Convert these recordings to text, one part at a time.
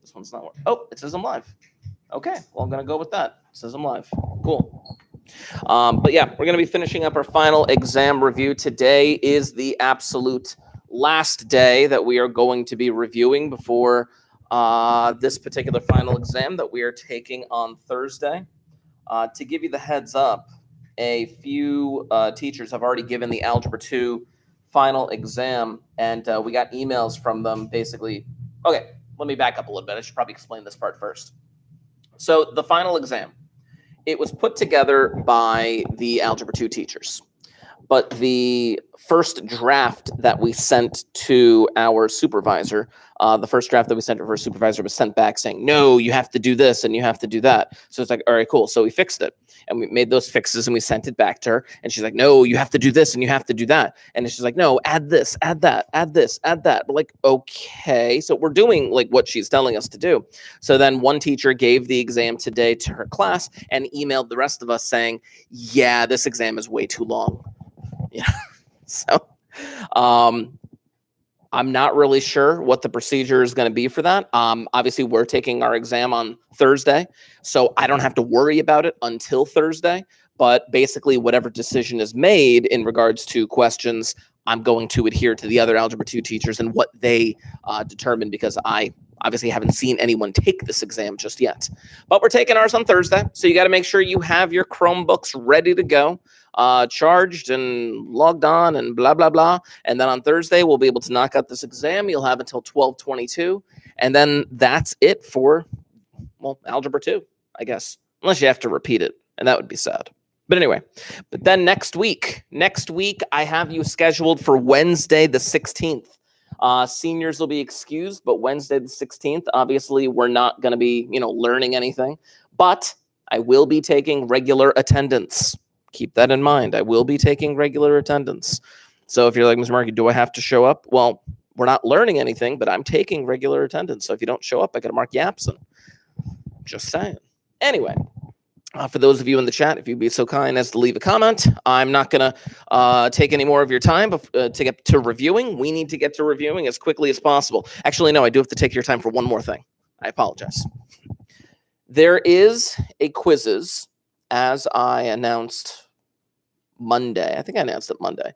This one's not working. Oh, it says I'm live. Okay, well, I'm going to go with that. It says I'm live. Cool. But yeah, we're going to be finishing up our final exam review. Today is the absolute last day that we are going to be reviewing before this particular final exam that we are taking on Thursday. To give you the heads up, a few teachers have already given the Algebra 2 final exam, and we got emails from them basically. Okay, let me back up a little bit. I should probably explain this part first. So the final exam, it was put together by the Algebra 2 teachers. But the first draft that we sent to our supervisor, was sent back saying, no, you have to do this and you have to do that. So it's like, all right, cool. So we fixed it. And we made those fixes and we sent it back to her. And she's like, no, you have to do this and you have to do that. And she's like, no, add this, add that, add this, add that. We're like, okay. So we're doing like what she's telling us to do. So then one teacher gave the exam today to her class and emailed the rest of us saying, yeah, this exam is way too long. Yeah. So I'm not really sure what the procedure is going to be for that. Obviously, we're taking our exam on Thursday, so I don't have to worry about it until Thursday. But basically, whatever decision is made in regards to questions, I'm going to adhere to the other Algebra 2 teachers and what they determine, because I obviously haven't seen anyone take this exam just yet. But we're taking ours on Thursday, so you got to make sure you have your Chromebooks ready to go, charged and logged on and blah, blah, blah. And then on Thursday, we'll be able to knock out this exam. You'll have until 12/22. And then that's it for, well, Algebra 2, I guess, unless you have to repeat it. And that would be sad. But anyway, but then next week, I have you scheduled for Wednesday, the 16th. Seniors will be excused, but Wednesday, the 16th, obviously, we're not going to be, learning anything. But I will be taking regular attendance. Keep that in mind. I will be taking regular attendance. So if you're like, Mr. Markey, do I have to show up? Well, we're not learning anything, but I'm taking regular attendance. So if you don't show up, I got to mark you absent. Just saying. Anyway, for those of you in the chat, if you'd be so kind as to leave a comment, I'm not going to take any more of your time to get to reviewing. We need to get to reviewing as quickly as possible. Actually, no, I do have to take your time for one more thing. I apologize. There is a quizzes, as I announced Monday. I think I announced it Monday.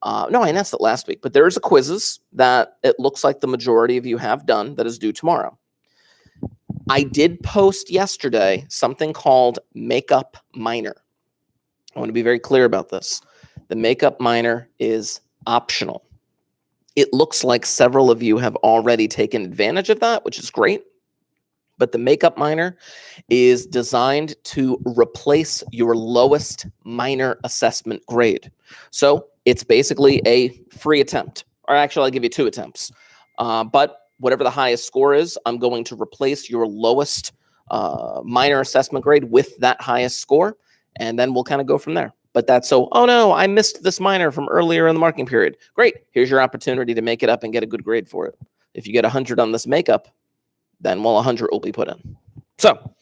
No, I announced it last week. But there is a quizzes that it looks like the majority of you have done that is due tomorrow. I did post yesterday something called Makeup Minor. I want to be very clear about this. The Makeup Minor is optional. It looks like several of you have already taken advantage of that, which is great. But the Makeup Minor is designed to replace your lowest minor assessment grade. So it's basically a free attempt. Or actually, I'll give you 2 attempts. But whatever the highest score is, I'm going to replace your lowest minor assessment grade with that highest score, and then we'll kind of go from there. But that's so, oh no, I missed this minor from earlier in the marking period. Great, here's your opportunity to make it up and get a good grade for it. If you get 100 on this makeup, then 100 will be put in. So,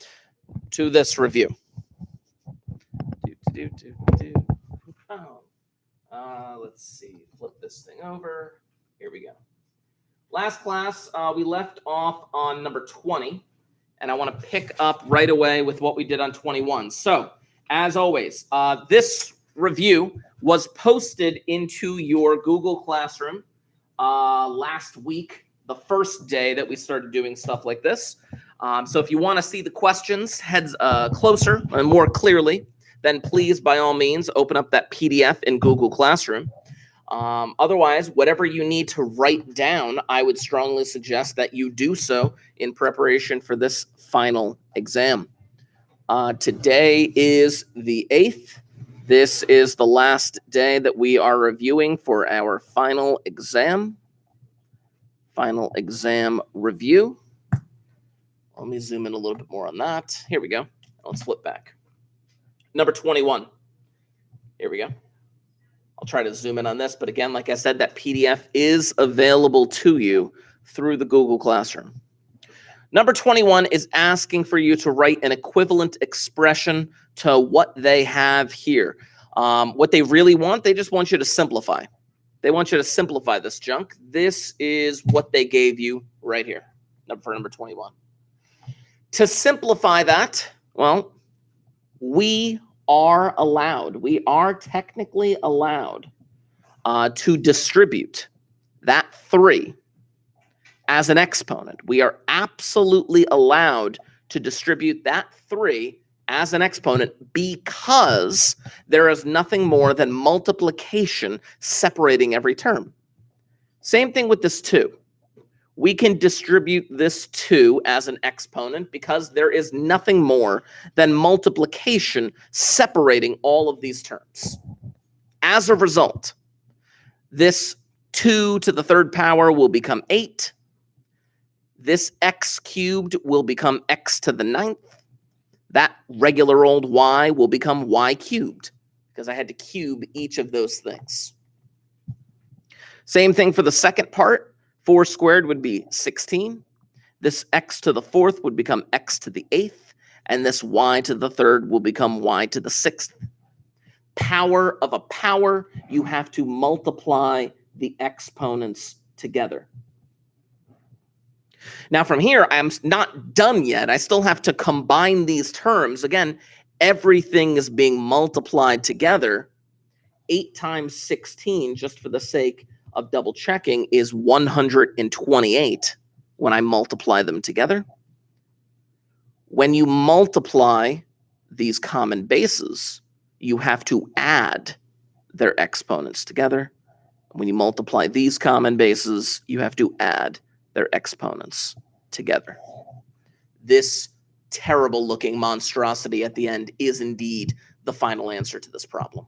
to this review. Let's see, flip this thing over. Here we go. Last class, we left off on number 20, and I want to pick up right away with what we did on 21. So, as always, this review was posted into your Google Classroom last week, the first day that we started doing stuff like this. So if you want to see the questions heads closer and more clearly, then please, by all means, open up that PDF in Google Classroom. Otherwise, whatever you need to write down, I would strongly suggest that you do so in preparation for this final exam. Today is the 8th. This is the last day that we are reviewing for our final exam. Final exam review. Let me zoom in a little bit more on that. Here we go. Let's flip back. Number 21. Here we go. I'll try to zoom in on this, but again, like I said, that PDF is available to you through the Google Classroom. Number 21 is asking for you to write an equivalent expression to what they have here. What they really want, they just want you to simplify. They want you to simplify this junk. This is what they gave you right here. for number 21. To simplify that, well, we are technically allowed to distribute that 3 as an exponent. We are absolutely allowed to distribute that 3 as an exponent because there is nothing more than multiplication separating every term. Same thing with this 2. We can distribute this 2 as an exponent because there is nothing more than multiplication separating all of these terms. As a result, this 2 to the 3rd power will become 8. This x cubed will become x to the 9th. That regular old y will become y cubed because I had to cube each of those things. Same thing for the second part. 4 squared would be 16. This x to the 4th would become x to the 8th. And this y to the 3rd will become y to the 6th. Power of a power, you have to multiply the exponents together. Now from here, I'm not done yet. I still have to combine these terms. Again, everything is being multiplied together. 8 times 16, just for the sake of double checking, is 128 when I multiply them together. When you multiply these common bases, you have to add their exponents together. When you multiply these common bases, you have to add their exponents together. This terrible looking monstrosity at the end is indeed the final answer to this problem.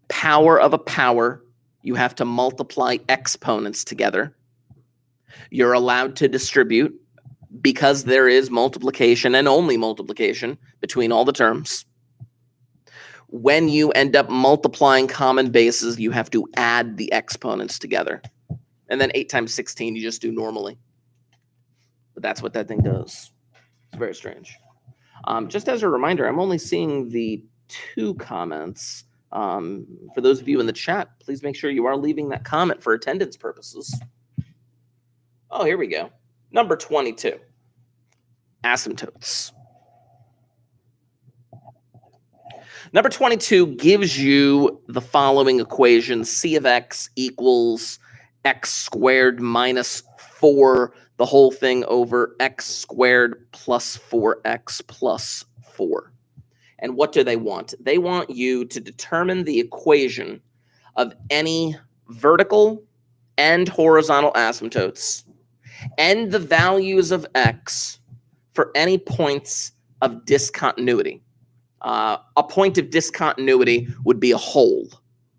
Power of a power, you have to multiply exponents together. You're allowed to distribute because there is multiplication and only multiplication between all the terms. When you end up multiplying common bases, you have to add the exponents together. And then 8 times 16, you just do normally. But that's what that thing does. It's very strange. Just as a reminder, I'm only seeing the 2 comments. For those of you in the chat, please make sure you are leaving that comment for attendance purposes. Oh, here we go. Number 22. Asymptotes. Number 22 gives you the following equation. C of x equals x squared minus 4, the whole thing over x squared plus 4x plus 4. And what do they want? They want you to determine the equation of any vertical and horizontal asymptotes and the values of x for any points of discontinuity. A point of discontinuity would be a hole.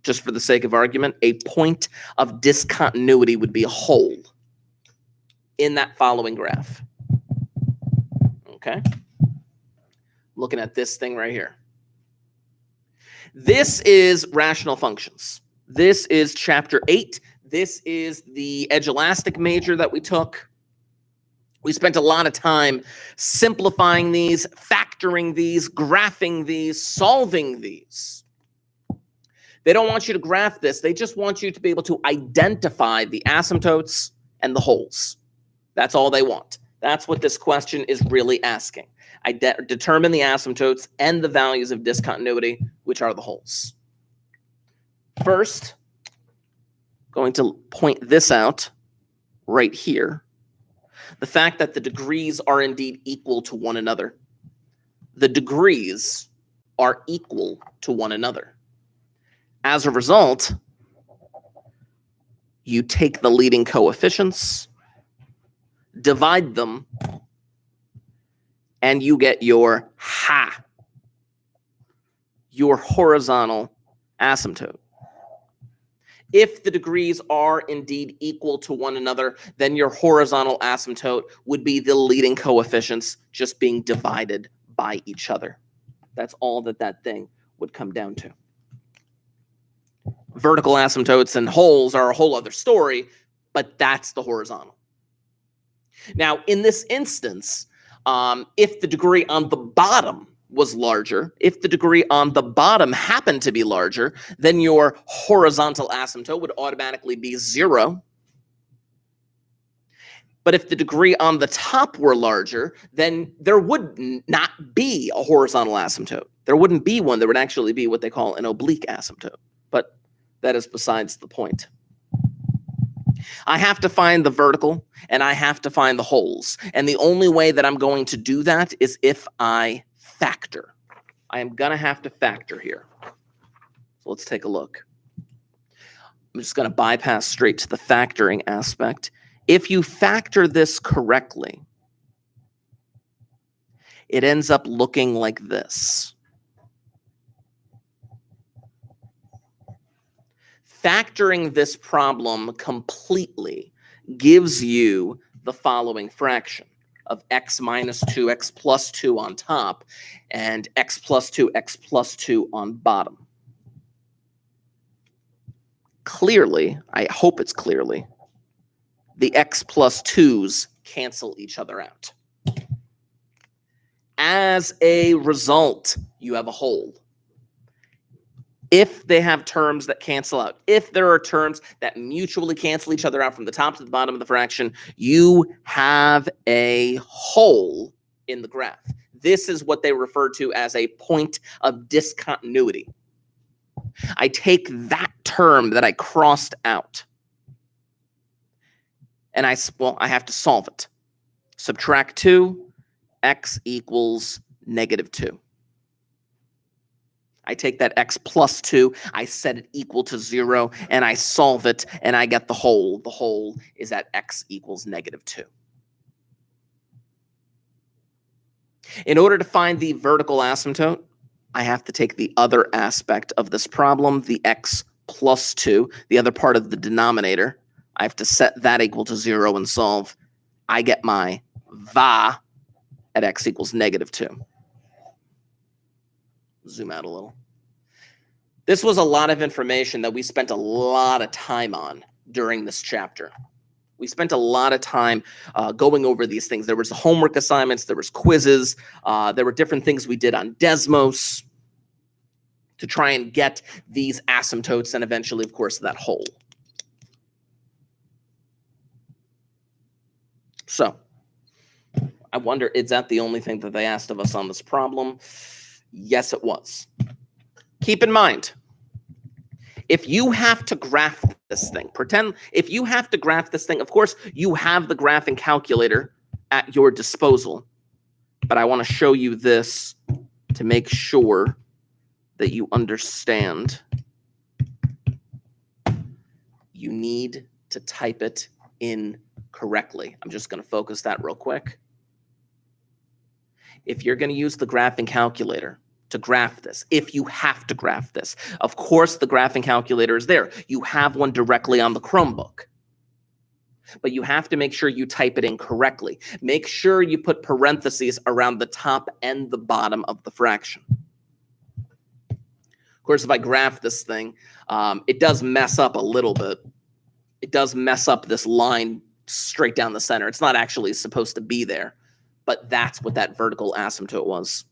Just for the sake of argument, a point of discontinuity would be a hole in that following graph. Okay? Looking at this thing right here. This is rational functions. This is chapter 8. This is the edge elastic major that we took. We spent a lot of time simplifying these, factoring these, graphing these, solving these. They don't want you to graph this. They just want you to be able to identify the asymptotes and the holes. That's all they want. That's what this question is really asking. Determine the asymptotes and the values of discontinuity, which are the holes. First, going to point this out right here. The fact that the degrees are indeed equal to one another. The degrees are equal to one another. As a result, you take the leading coefficients, divide them, and you get your your horizontal asymptote. If the degrees are indeed equal to one another, then your horizontal asymptote would be the leading coefficients just being divided by each other. That's all that thing would come down to. Vertical asymptotes and holes are a whole other story, but that's the horizontal. Now, in this instance, if the degree on the bottom was larger, if the degree on the bottom happened to be larger, then your horizontal asymptote would automatically be 0. But if the degree on the top were larger, then there would not be a horizontal asymptote. There wouldn't be one. There would actually be what they call an oblique asymptote. But that is besides the point. I have to find the vertical and I have to find the holes. And the only way that I'm going to do that is if I factor. I am going to have to factor here. So let's take a look. I'm just going to bypass straight to the factoring aspect. If you factor this correctly, it ends up looking like this. Factoring this problem completely gives you the following fraction of x minus 2, x plus 2 on top, and x plus 2, x plus 2 on bottom. Clearly, I hope it's clearly, the x plus 2's cancel each other out. As a result, you have a hole. If they have terms that cancel out, if there are terms that mutually cancel each other out from the top to the bottom of the fraction, you have a hole in the graph. This is what they refer to as a point of discontinuity. I take that term that I crossed out, and I have to solve it. Subtract 2, x equals negative 2. I take that x plus 2, I set it equal to 0, and I solve it, and I get the hole. The hole is at x equals negative 2. In order to find the vertical asymptote, I have to take the other aspect of this problem, the x plus 2, the other part of the denominator. I have to set that equal to 0 and solve. I get my va at x equals negative 2. Zoom out a little. This was a lot of information that we spent a lot of time on during this chapter. We spent a lot of time going over these things. There was homework assignments, there was quizzes, there were different things we did on Desmos to try and get these asymptotes and eventually, of course, that hole. So, I wonder, is that the only thing that they asked of us on this problem? Yes, it was. Keep in mind, if you have to graph this thing, if you have to graph this thing, of course, you have the graphing calculator at your disposal. But I want to show you this to make sure that you understand. You need to type it in correctly. I'm just going to focus that real quick. If you're going to use the graphing calculator to graph this, if you have to graph this, of course the graphing calculator is there. You have one directly on the Chromebook. But you have to make sure you type it in correctly. Make sure you put parentheses around the top and the bottom of the fraction. Of course, if I graph this thing, it does mess up a little bit. It does mess up this line straight down the center. It's not actually supposed to be there, but that's what that vertical asymptote was.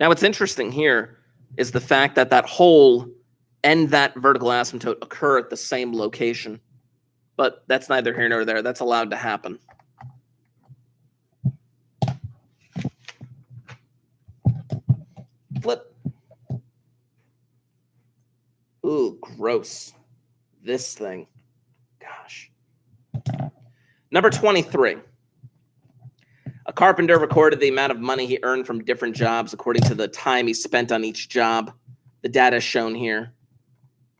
Now, what's interesting here is the fact that that hole and that vertical asymptote occur at the same location, but that's neither here nor there. That's allowed to happen. Flip. Ooh, gross. This thing. Gosh. Number 23. A carpenter recorded the amount of money he earned from different jobs according to the time he spent on each job. The data is shown here.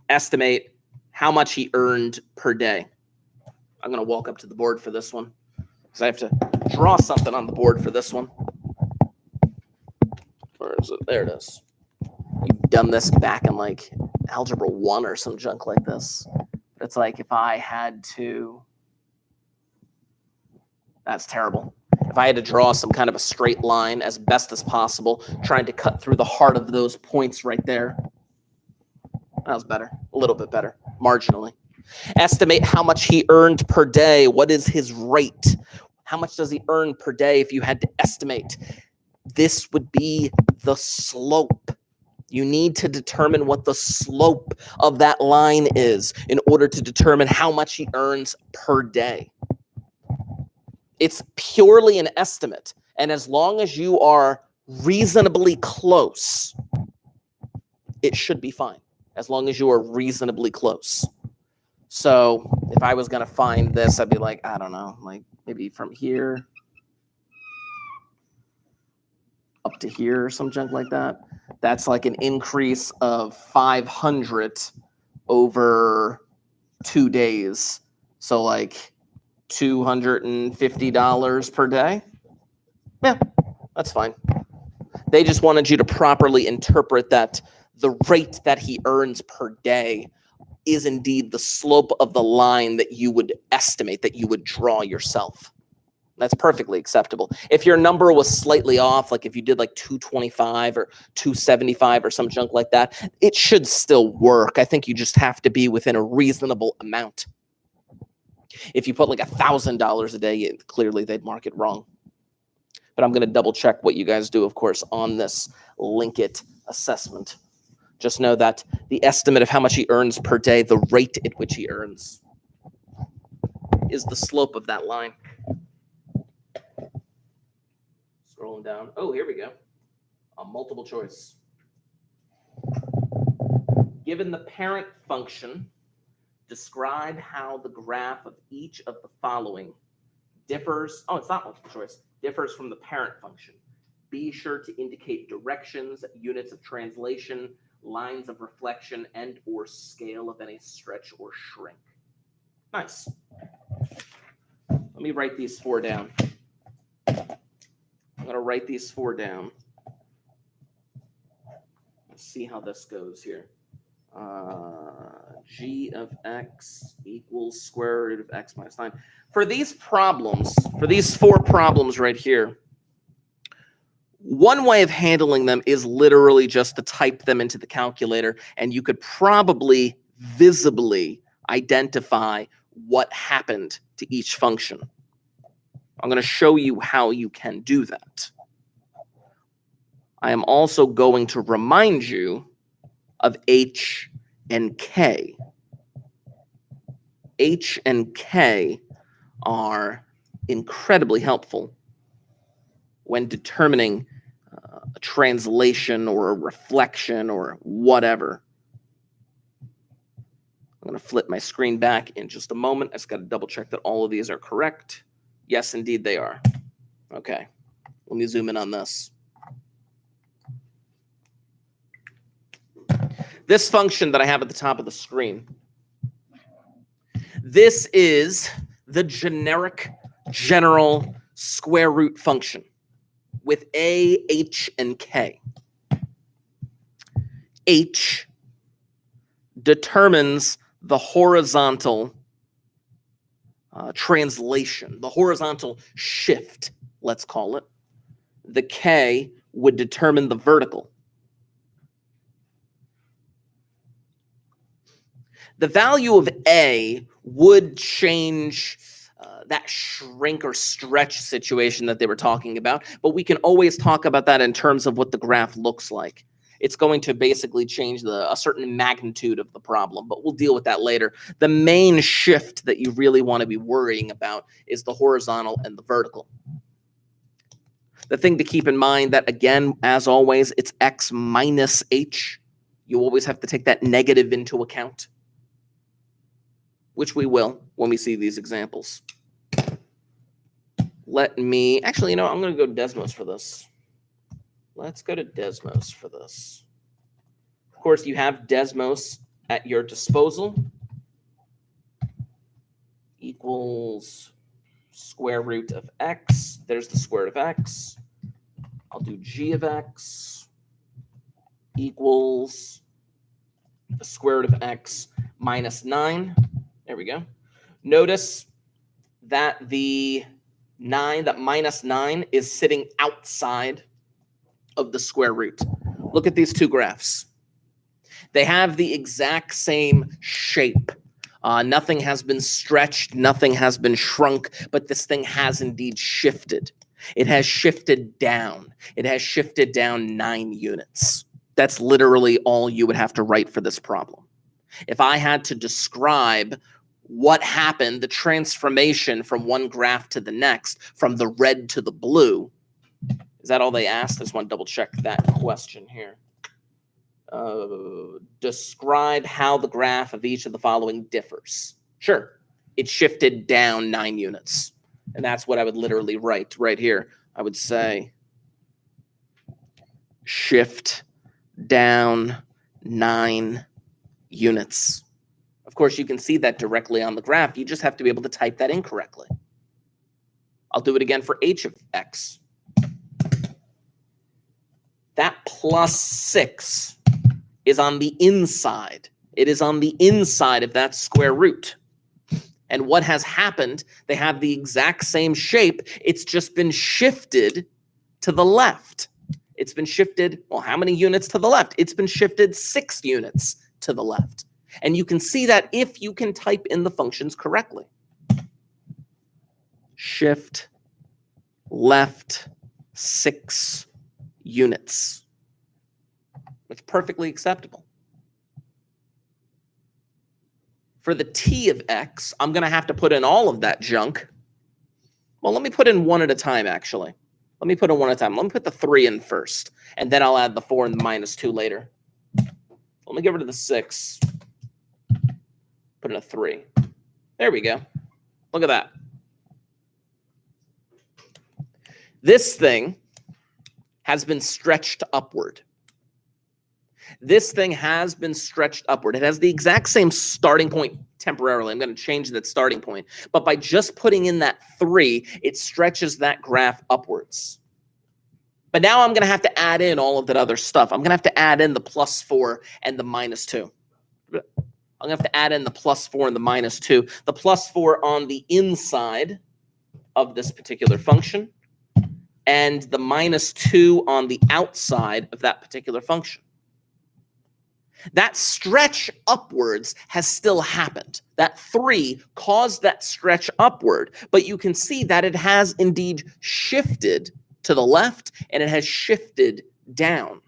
Estimate how much he earned per day. I'm going to walk up to the board for this one because I have to draw something on the board for this one. Where is it? There it is. You've done this back in like Algebra 1 or some junk like this. But it's like if I had to... That's terrible. If I had to draw some kind of a straight line as best as possible, trying to cut through the heart of those points right there. That was better. A little bit better. Marginally. Estimate how much he earned per day. What is his rate? How much does he earn per day if you had to estimate? This would be the slope. You need to determine what the slope of that line is in order to determine how much he earns per day. It's purely an estimate. And as long as you are reasonably close, it should be fine. As long as you are reasonably close. So if I was going to find this, I'd be like, I don't know, like maybe from here up to here or some junk like that. That's like an increase of 500 over 2 days. So like $250 per day. Yeah, that's fine. They just wanted you to properly interpret that the rate that he earns per day is indeed the slope of the line that you would estimate, that you would draw yourself. That's perfectly acceptable. If your number was slightly off, like if you did like 225 or 275 or some junk like that, it should still work. I think you just have to be within a reasonable amount. If you put like $1,000 a day, clearly they'd mark it wrong. But I'm going to double check what you guys do, of course, on this Linkit assessment. Just know that the estimate of how much he earns per day, the rate at which he earns, is the slope of that line. Scrolling down. Oh, here we go. A multiple choice. Given the parent function, describe how the graph of each of the following differs. Oh, it's not multiple choice. Differs from the parent function. Be sure to indicate directions, units of translation, lines of reflection, and or scale of any stretch or shrink. Nice. Let me write these 4 down. I'm going to write these 4 down. Let's see how this goes here. G of x equals square root of x minus 9. For these problems, for these 4 problems right here, one way of handling them is literally just to type them into the calculator, and you could probably visibly identify what happened to each function. I'm going to show you how you can do that. I am also going to remind you of H and K. H and K are incredibly helpful when determining a translation or a reflection or whatever. I'm going to flip my screen back in just a moment. I just got to double check that all of these are correct. Yes, indeed they are. Okay, let me zoom in on this. This function that I have at the top of the screen, this is the generic general square root function with A, H, and K. H determines the horizontal translation, the horizontal shift, let's call it. The K would determine the vertical. The value of A would change that shrink or stretch situation that they were talking about, but we can always talk about that in terms of what the graph looks like. It's going to basically change a certain magnitude of the problem, but we'll deal with that later. The main shift that you really want to be worrying about is the horizontal and the vertical. The thing to keep in mind that, again, as always, it's x minus h. You always have to take that negative into account, which we will when we see these examples. Actually, I'm going to go Desmos for this. Let's go to Desmos for this. Of course, you have Desmos at your disposal. Equals square root of x. There's the square root of x. I'll do g of x equals the square root of x minus 9. There we go. Notice that that minus 9 is sitting outside of the square root. Look at these 2 graphs. They have the exact same shape. Nothing has been stretched, nothing has been shrunk, but this thing has indeed shifted. It has shifted down. It has shifted down 9 units. That's literally all you would have to write for this problem. If I had to describe what happened, the transformation from one graph to the next, from the red to the blue, is that all they asked? I just want to double check that question here. Describe how the graph of each of the following differs. Sure, it shifted down 9 units. And that's what I would literally write right here. I would say shift down 9 units. Of course, you can see that directly on the graph. You just have to be able to type that in correctly. I'll do it again for h of x. That plus 6 is on the inside. It is on the inside of that square root. And what has happened, they have the exact same shape. It's just been shifted to the left. It's been shifted, well, how many units to the left? It's been shifted 6 units to the left. And you can see that if you can type in the functions correctly. Shift left 6 units. It's perfectly acceptable. For the t of x, I'm going to have to put in all of that junk. Well, let me put in one at a time, actually. Let me put in one at a time. Let me put the 3 in first, and then I'll add the 4 and the minus 2 later. Let me get rid of the 6. Put in a 3. There we go. Look at that. This thing has been stretched upward. This thing has been stretched upward. It has the exact same starting point temporarily. I'm going to change that starting point. But by just putting in that 3, it stretches that graph upwards. But now I'm going to have to add in all of that other stuff. I'm going to have to add in the plus 4 and the minus 2. I'm going to have to add in the plus 4 and the minus 2. The plus 4 on the inside of this particular function, and the minus 2 on the outside of that particular function. That stretch upwards has still happened. That 3 caused that stretch upward, but you can see that it has indeed shifted to the left and it has shifted down.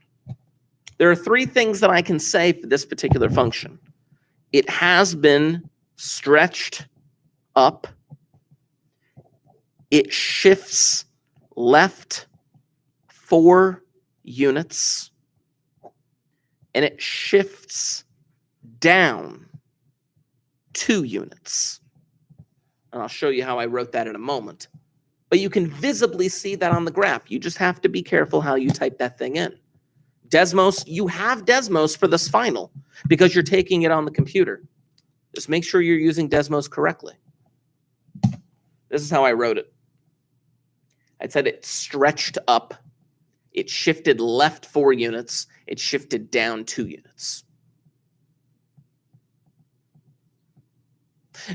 There are 3 things that I can say for this particular function. It has been stretched up. It shifts left 4 units. And it shifts down 2 units. And I'll show you how I wrote that in a moment. But you can visibly see that on the graph. You just have to be careful how you type that thing in. Desmos, you have Desmos for this final because you're taking it on the computer. Just make sure you're using Desmos correctly. This is how I wrote it. I said it stretched up. It shifted left 4 units. It shifted down 2 units.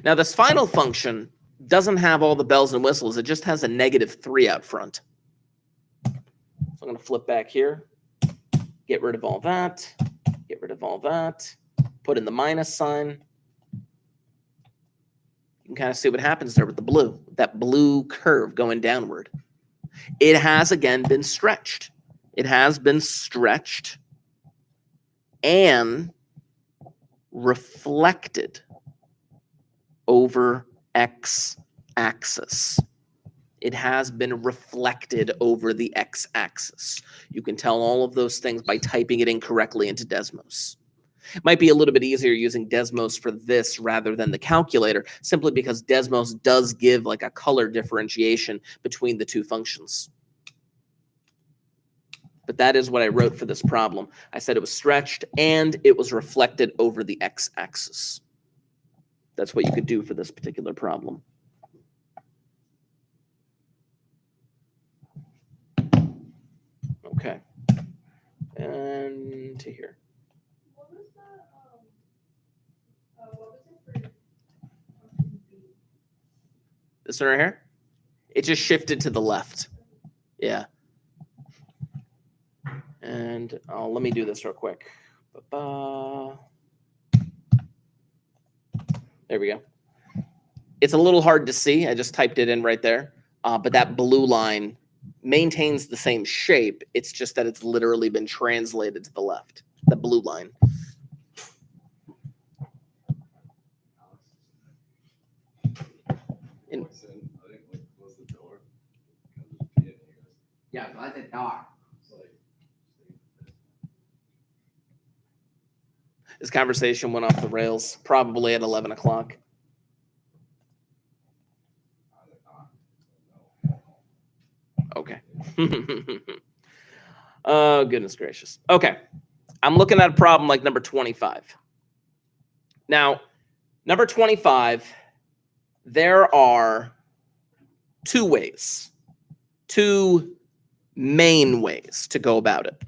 Now, this final function doesn't have all the bells and whistles. It just has a negative 3 out front. So I'm going to flip back here, get rid of all that, get rid of all that, put in the minus sign. You can kind of see what happens there with the blue, that blue curve going downward. It has, again, been stretched. It has been stretched and reflected over x-axis. It has been reflected over the x-axis. You can tell all of those things by typing it in correctly into Desmos. It might be a little bit easier using Desmos for this rather than the calculator, simply because Desmos does give like a color differentiation between the 2 functions. But that is what I wrote for this problem. I said it was stretched and it was reflected over the x-axis. That's what you could do for this particular problem. Okay. And to here. What was it for? This one right here? It just shifted to the left. Yeah. And let me do this real quick. There we go. It's a little hard to see. I just typed it in right there. But that blue line maintains the same shape. It's just that it's literally been translated to the left, the blue line. Yeah, so I said dark. This conversation went off the rails probably at 11 o'clock. Okay. Oh, goodness gracious. Okay. I'm looking at a problem like number 25. Now, number 25, there are two main ways to go about it.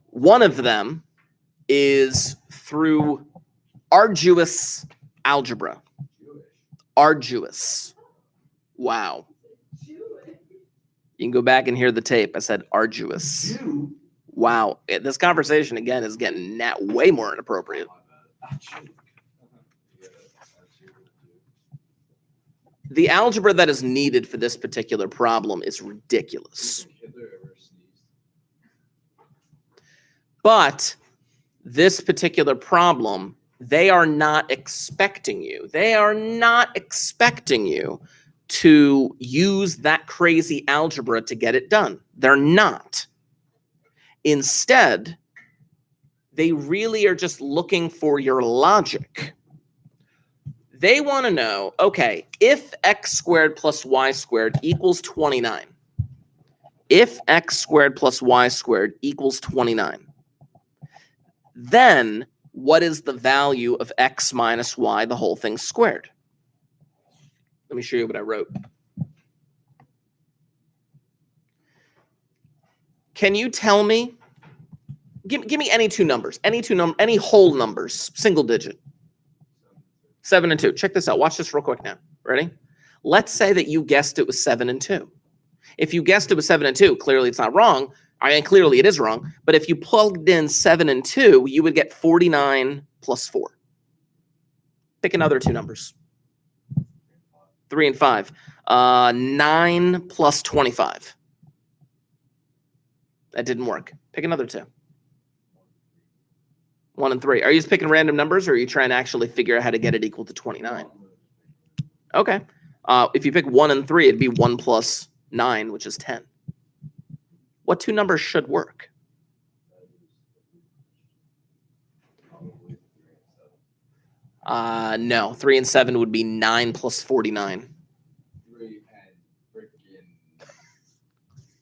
One of them is through arduous algebra. Arduous. Wow. You can go back and hear the tape. I said arduous. Wow. This conversation, again, is getting way more inappropriate. The algebra that is needed for this particular problem is ridiculous. But this particular problem, they are not expecting you. They are not expecting you to use that crazy algebra to get it done. They're not. Instead, they really are just looking for your logic. They want to know, okay, if x squared plus y squared equals 29, if x squared plus y squared equals 29, then what is the value of x minus y, the whole thing squared? Let me show you what I wrote. Can you tell me, give me any two numbers, any whole numbers, single digit. 7 and 2. Check this out. Watch this real quick now. Ready? Let's say that you guessed it was 7 and 2. If you guessed it was 7 and 2, clearly it's not wrong. I mean, clearly it is wrong. But if you plugged in 7 and 2, you would get 49 plus 4. Pick another two numbers. 3 and 5. 9 plus 25. That didn't work. Pick another two. 1 and 3. Are you just picking random numbers, or are you trying to actually figure out how to get it equal to 29? Okay. If you pick 1 and 3, it'd be 1 plus 9, which is 10. What two numbers should work? No. 3 and 7 would be 9 plus 49.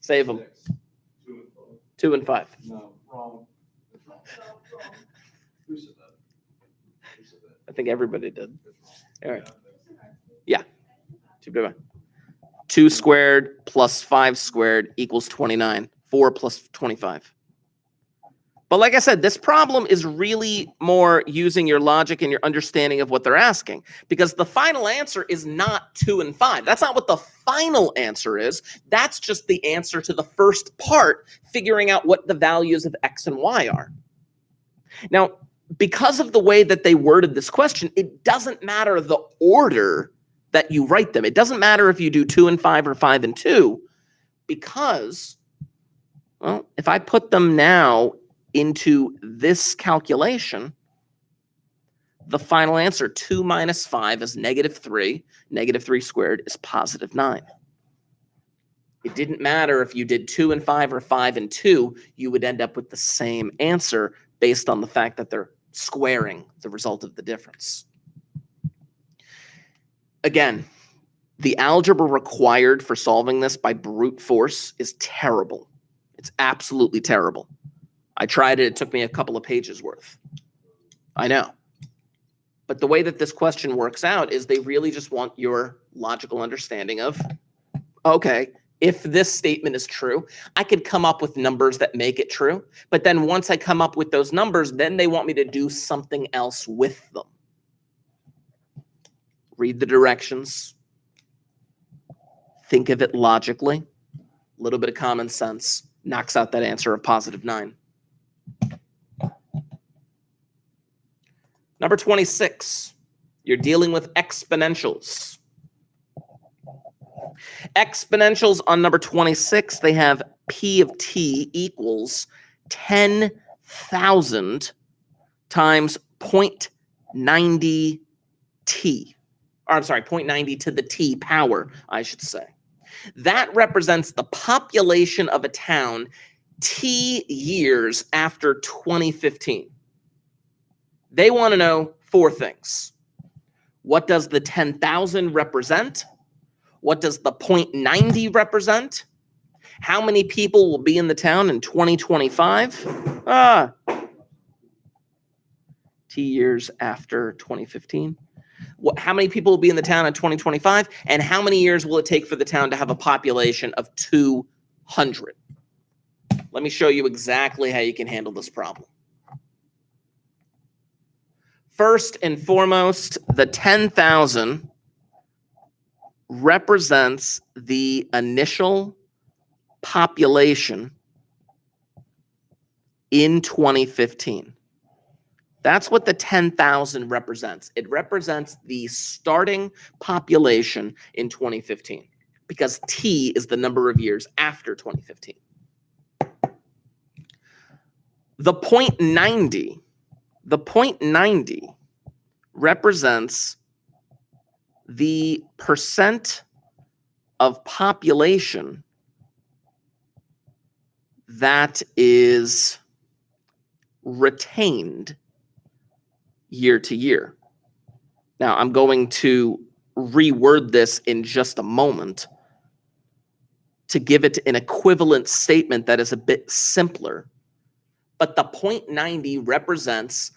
Save them. 2 and 5. No, wrong. I think everybody did. All right. Yeah. 2 squared plus 5 squared equals 29. 4 plus 25. But like I said, this problem is really more using your logic and your understanding of what they're asking, because the final answer is not 2 and 5. That's not what the final answer is. That's just the answer to the first part, figuring out what the values of x and y are. Now, because of the way that they worded this question, it doesn't matter the order that you write them. It doesn't matter if you do 2 and 5 or 5 and 2, because, well, if I put them now into this calculation, the final answer, 2 minus 5 is -3. -3 squared is +9. It didn't matter if you did 2 and 5 or 5 and 2, you would end up with the same answer based on the fact that they're squaring the result of the difference. Again, the algebra required for solving this by brute force is terrible. It's absolutely terrible. I tried it. It took me a couple of pages worth. I know. But the way that this question works out is they really just want your logical understanding of, okay, if this statement is true, I could come up with numbers that make it true. But then once I come up with those numbers, then they want me to do something else with them. Read the directions. Think of it logically. A little bit of common sense knocks out that answer of +9. Number 26, you're dealing with exponentials. Exponentials on number 26, they have P of t equals 10,000 times 0.90 t. Or I'm sorry, 0.90 to the t power, I should say. That represents the population of a town t years after 2015. They want to know 4 things. What does the 10,000 represent? What does the 0.90 represent? How many people will be in the town in 2025? T years after 2015. How many people will be in the town in 2025? And how many years will it take for the town to have a population of 200? Let me show you exactly how you can handle this problem. First and foremost, the 10,000 represents the initial population in 2015. That's what the 10,000 represents. It represents the starting population in 2015 because T is the number of years after 2015. The 0.90 represents the percent of population that is retained year to year. Now, I'm going to reword this in just a moment to give it an equivalent statement that is a bit simpler. But the 0.90 represents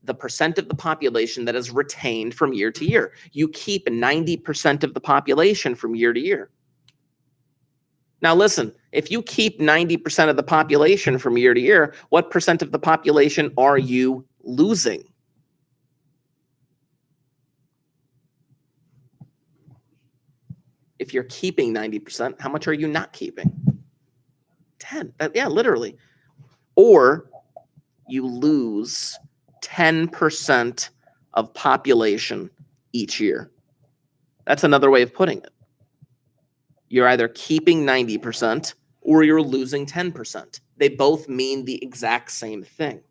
the percent of the population that is retained from year to year. You keep 90% of the population from year to year. Now listen, if you keep 90% of the population from year to year, what percent of the population are you losing? If you're keeping 90%, how much are you not keeping? 10. Yeah, literally. Or you lose 10% of population each year. That's another way of putting it. You're either keeping 90% or you're losing 10%. They both mean the exact same thing.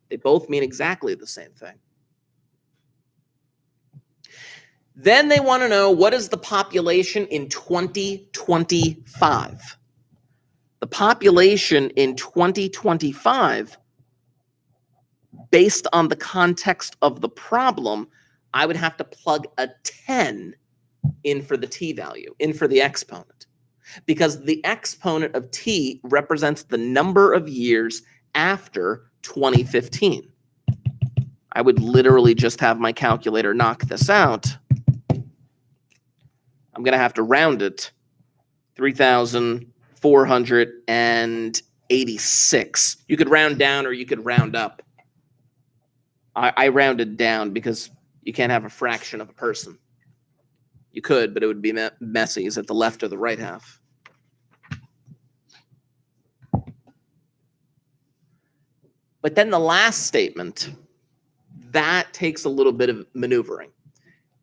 They both mean exactly the same thing. Then they want to know, what is the population in 2025? The population in 2025, based on the context of the problem, I would have to plug a 10 in for the t value, in for the exponent. Because the exponent of t represents the number of years after 2015. I would literally just have my calculator knock this out. I'm going to have to round it. 3,486. You could round down or you could round up. I rounded down because you can't have a fraction of a person. You could, but it would be messy. Is it the left or the right half? But then the last statement, that takes a little bit of maneuvering.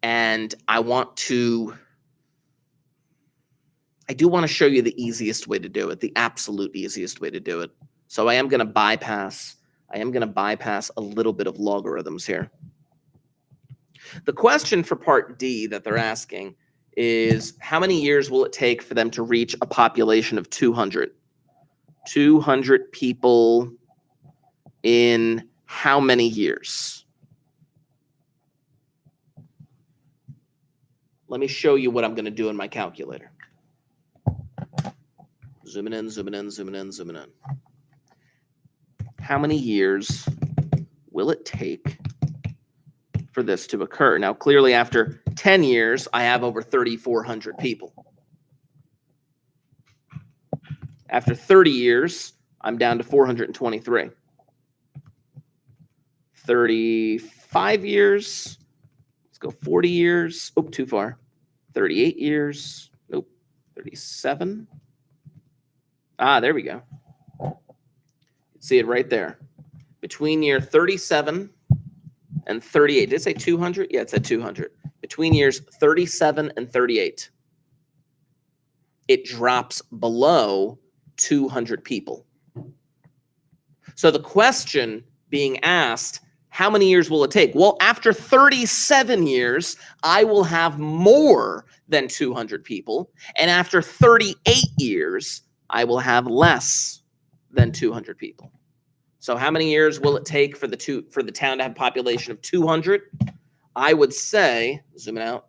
And I do want to show you the easiest way to do it, the absolute easiest way to do it. So I am going to bypass a little bit of logarithms here. The question for part D that they're asking is, how many years will it take for them to reach a population of 200? 200 people in how many years? Let me show you what I'm going to do in my calculator. Zooming in, zooming in, zooming in, zooming in. How many years will it take for this to occur? Now, clearly after 10 years, I have over 3,400 people. After 30 years, I'm down to 423. 35 years. Let's go 40 years. Oh, too far. 38 years. Nope. 37. Ah, there we go. See it right there. Between year 37 and 38. Did it say 200? Yeah, it said 200. Between years 37 and 38. it drops below 200 people. So the question being asked, how many years will it take? Well, after 37 years, I will have more than 200 people. And after 38 years, I will have less than 200 people. So how many years will it take for the town to have a population of 200? I would say, zoom it out,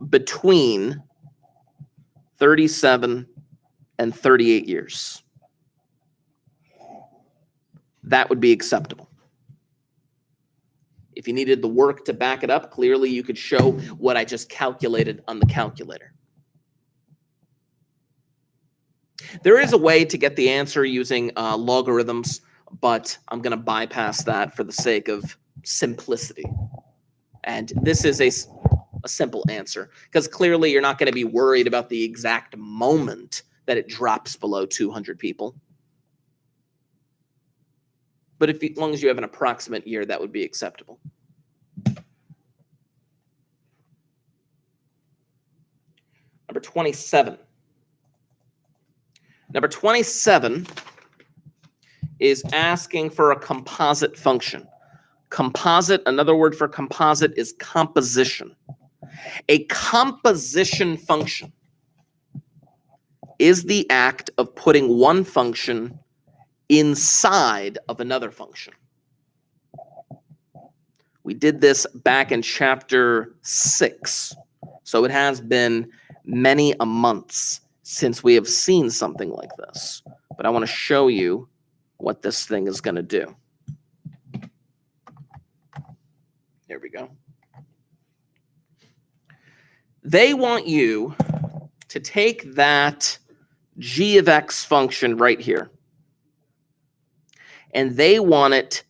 between 37 and 38 years. That would be acceptable. If you needed the work to back it up, clearly you could show what I just calculated on the calculator. There is a way to get the answer using logarithms, but I'm going to bypass that for the sake of simplicity. And this is a simple answer, because clearly you're not going to be worried about the exact moment that it drops below 200 people. But as long as you have an approximate year, that would be acceptable. Number 27. Number 27 is asking for a composite function. Composite, another word for composite is composition. A composition function is the act of putting one function inside of another function. We did this back in chapter 6. So it has been many a months since we have seen something like this. But I want to show you what this thing is going to do. There we go. They want you to take that g of x function right here, and they want it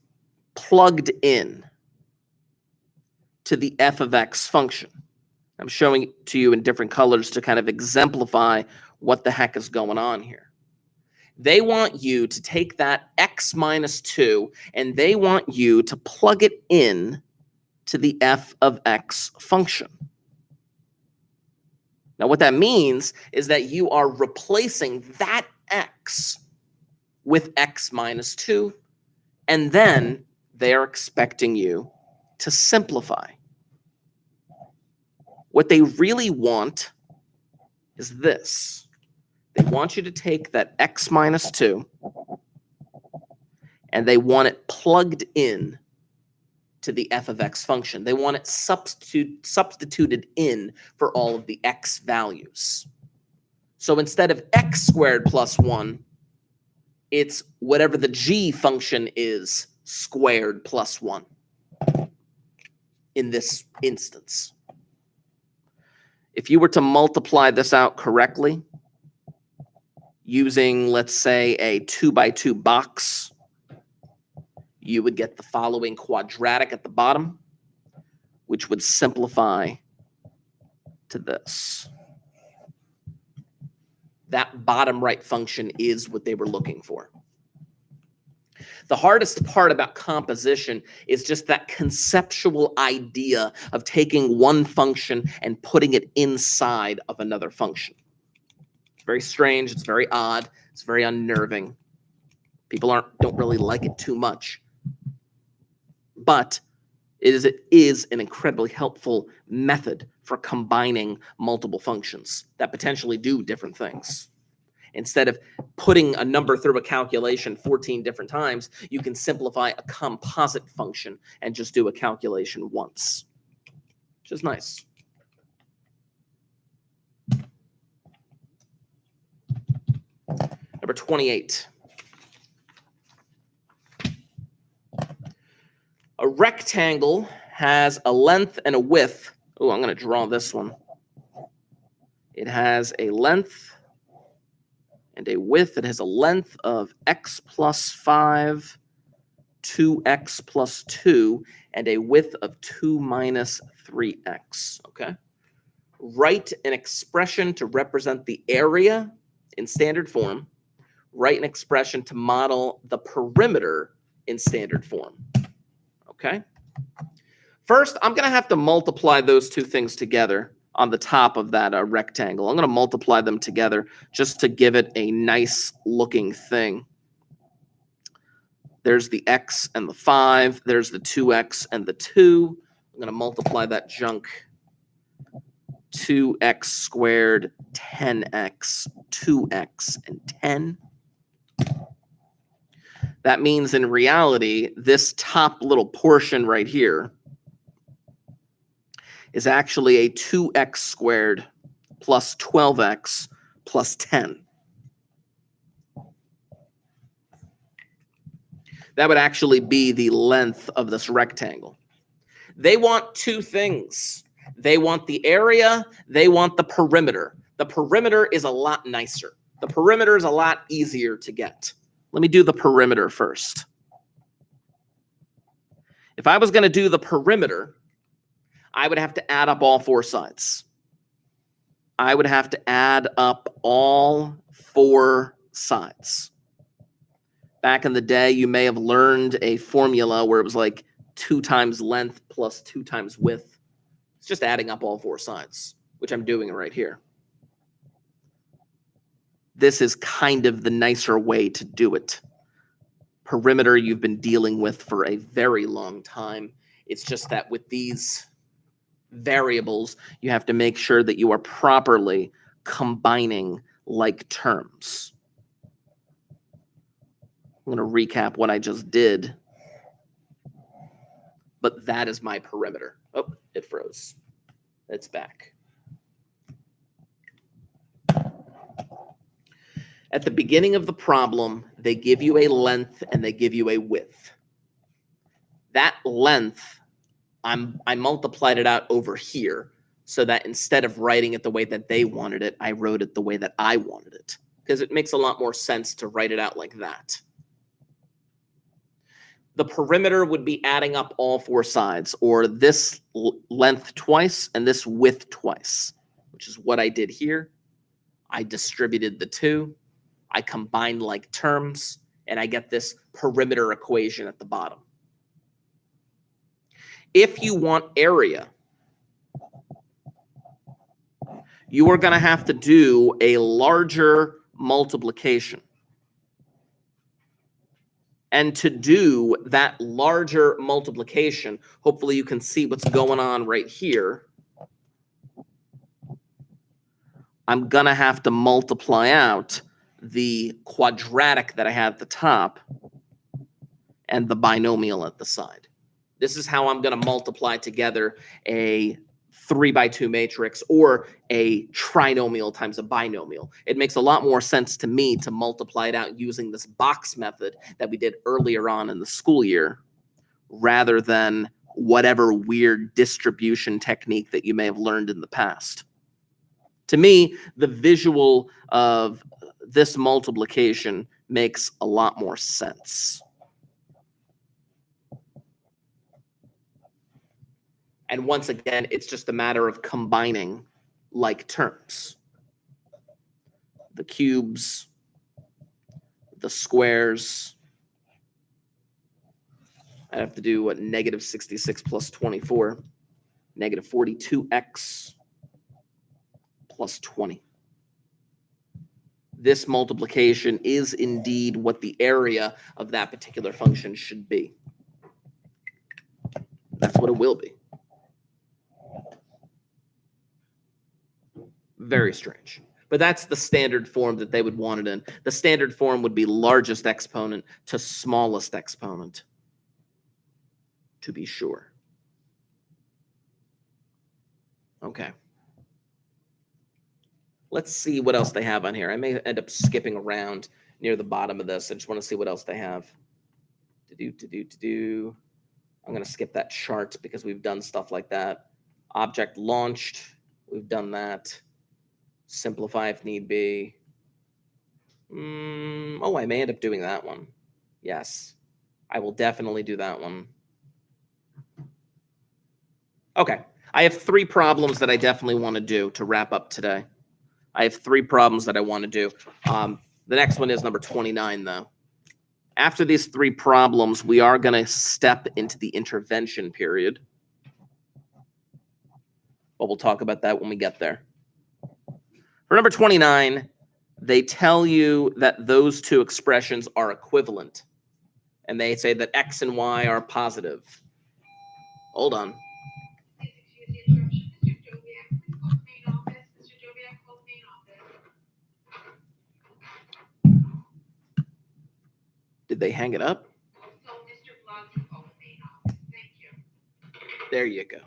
plugged in to the f of x function. I'm showing it to you in different colors to kind of exemplify what the heck is going on here. They want you to take that x minus 2, and they want you to plug it in to the f of x function. Now, what that means is that you are replacing that x with x minus 2, and then they're expecting you to simplify. What they really want is this. They want you to take that x minus 2, and they want it plugged in to the f of x function. They want it substituted in for all of the x values. So instead of x squared plus 1, it's whatever the g function is squared plus 1 in this instance. If you were to multiply this out correctly using, let's say, a 2x2 box, you would get the following quadratic at the bottom, which would simplify to this. That bottom right function is what they were looking for. The hardest part about composition is just that conceptual idea of taking one function and putting it inside of another function. It's very strange. It's very odd. It's very unnerving. People don't really like it too much. But it is an incredibly helpful method for combining multiple functions that potentially do different things. Instead of putting a number through a calculation 14 different times, you can simplify a composite function and just do a calculation once, which is nice. Number 28. A rectangle has a length and a width. Oh, I'm going to draw this one. It has a length and a width. It has a length of x plus 5, 2x plus 2, and a width of 2 minus 3x. Okay. Write an expression to represent the area in standard form. Write an expression to model the perimeter in standard form. Okay. First, I'm going to have to multiply those two things together. on the top of that rectangle. I'm going to multiply them together just to give it a nice looking thing. There's the x and the 5. There's the 2x and the 2. I'm going to multiply that junk. 2x squared, 10x, 2x, and 10. That means in reality, this top little portion right here is actually a 2x squared plus 12x plus 10. That would actually be the length of this rectangle. They want two things. They want the area, they want the perimeter. The perimeter is a lot nicer. The perimeter is a lot easier to get. Let me do the perimeter first. If I was going to do the perimeter, I would have to add up all four sides. I would have to add up all four sides. Back in the day, you may have learned a formula where it was like 2 times length plus 2 times width. It's just adding up all four sides, which I'm doing right here. This is kind of the nicer way to do it. Perimeter you've been dealing with for a very long time. It's just that with these variables, you have to make sure that you are properly combining like terms. I'm going to recap what I just did. But that is my perimeter. Oh, it froze. It's back. At the beginning of the problem, they give you a length and they give you a width. That length, I multiplied it out over here so that instead of writing it the way that they wanted it, I wrote it the way that I wanted it, because it makes a lot more sense to write it out like that. The perimeter would be adding up all four sides, or this length twice and this width twice, which is what I did here. I distributed the 2. I combined like terms, and I get this perimeter equation at the bottom. If you want area, you are going to have to do a larger multiplication. And to do that larger multiplication, hopefully you can see what's going on right here. I'm going to have to multiply out the quadratic that I had at the top and the binomial at the side. This is how I'm going to multiply together a 3x2 matrix or a trinomial times a binomial. It makes a lot more sense to me to multiply it out using this box method that we did earlier on in the school year, rather than whatever weird distribution technique that you may have learned in the past. To me, the visual of this multiplication makes a lot more sense. And once again, it's just a matter of combining like terms. The cubes, the squares. I have to do what, negative 66 plus 24, negative 42x plus 20. This multiplication is indeed what the area of that particular function should be. That's what it will be. Very strange. But that's the standard form that they would want it in. The standard form would be largest exponent to smallest exponent, to be sure. Okay. Let's see what else they have on here. I may end up skipping around near the bottom of this. I just want to see what else they have. I'm going to skip that chart because we've done stuff like that. Object launched. We've done that. Simplify if need be. Oh, I may end up doing that one. Yes, I will definitely do that one. Okay, I have 3 problems that I definitely want to do to wrap up today. I have 3 problems that I want to do. The next one is number 29, though. After these 3 problems, we are going to step into the intervention period. But we'll talk about that when we get there. For number 29, they tell you that those two expressions are equivalent. And they say that X and Y are positive. Hold on. Please excuse the interruption. Mr. Joviak, please call the main office. Mr. Joviak, call the main office. Did they hang it up? So, Mr. Blunt, you call the main office. Thank you. There you go.